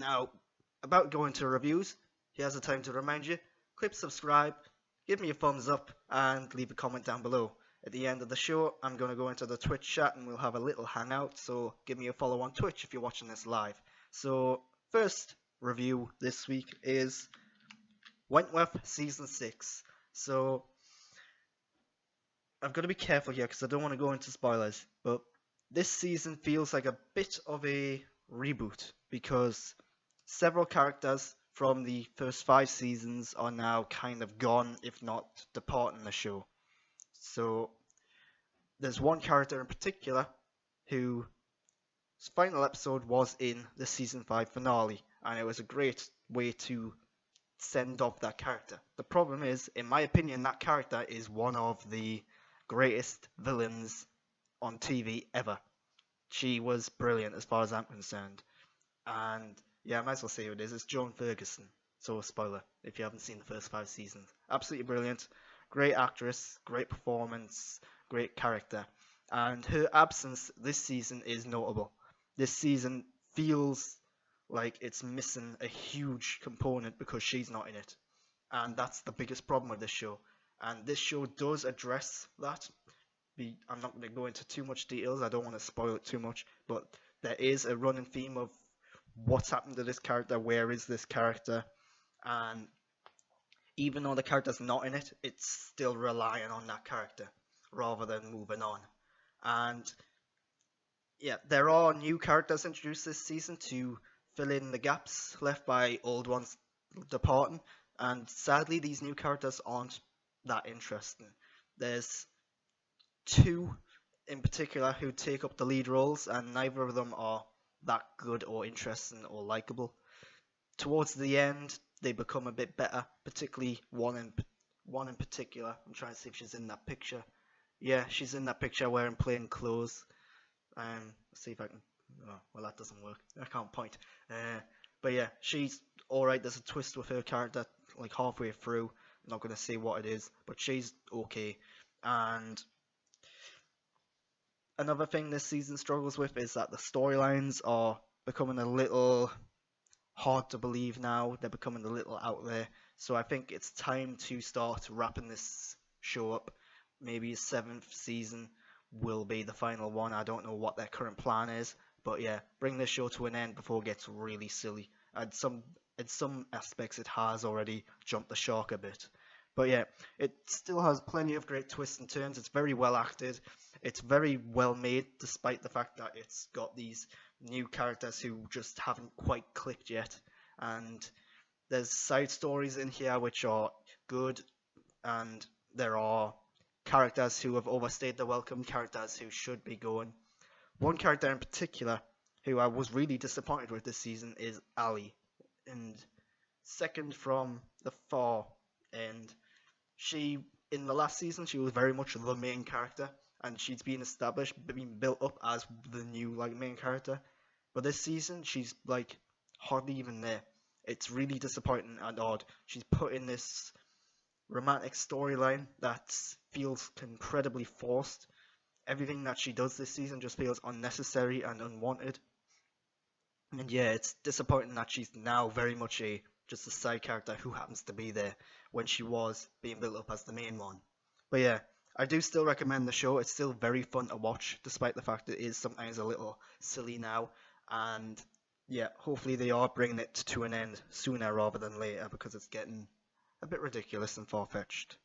Now, about going to reviews, here's the time to remind you, click subscribe, give me a thumbs up, and leave a comment down below. At the end of the show, I'm going to go into the Twitch chat and we'll have a little hangout, so give me a follow on Twitch if you're watching this live. So, first review this week is Wentworth Season 6. So, I've got to be careful here because I don't want to go into spoilers, but this season feels like a bit of a reboot because several characters from the first 5 seasons are now kind of gone, if not departing the show. So there's one character in particular whose final episode was in the season 5 finale, and it was a great way to send off that character. The problem is, in my opinion, that character is one of the greatest villains on TV ever. She was brilliant as far as I'm concerned. And yeah, I might as well say who it is. It's Joan Ferguson. So a spoiler if you haven't seen the first 5 seasons. Absolutely brilliant. Great actress, great performance, great character. And her absence this season is notable. This season feels like it's missing a huge component because she's not in it. And that's the biggest problem with this show. And this show does address that. I'm not going to go into too much details. I don't want to spoil it too much. But there is a running theme of what's happened to this character, where is this character, and even though the character's not in it, it's still relying on that character rather than moving on. And yeah, there are new characters introduced this season to fill in the gaps left by old ones departing, and sadly these new characters aren't that interesting. There's 2 in particular who take up the lead roles, and neither of them are that good or interesting or likable. Towards the end, they become a bit better, particularly one in particular. I'm trying to see if she's in that picture. Yeah, she's in that picture wearing plain clothes. Let's see if I can. Oh, well, that doesn't work. I can't point. But yeah, she's alright. There's a twist with her character like halfway through. I'm not going to say what it is, but she's okay. And another thing this season struggles with is that the storylines are becoming a little hard to believe now. They're becoming a little out there. So I think it's time to start wrapping this show up. Maybe a 7th season will be the final one. I don't know what their current plan is. But yeah, bring this show to an end before it gets really silly. In some aspects it has already jumped the shark a bit. But yeah, it still has plenty of great twists and turns. It's very well acted. It's very well made, despite the fact that it's got these new characters who just haven't quite clicked yet. And there's side stories in here which are good, and there are characters who have overstayed their welcome, characters who should be going. One character in particular who I was really disappointed with this season is Ali, and second from the far end. She, in the last season, she was very much the main character, and she's been established, been built up as the new main character. But this season, she's hardly even there. It's really disappointing and odd. She's put in this romantic storyline that feels incredibly forced. Everything that she does this season just feels unnecessary and unwanted. And yeah, it's disappointing that she's now very much just a side character who happens to be there when she was being built up as the main one. But yeah, I do still recommend the show. It's still very fun to watch, despite the fact it is sometimes a little silly now. And yeah, hopefully they are bringing it to an end sooner rather than later, because it's getting a bit ridiculous and far-fetched.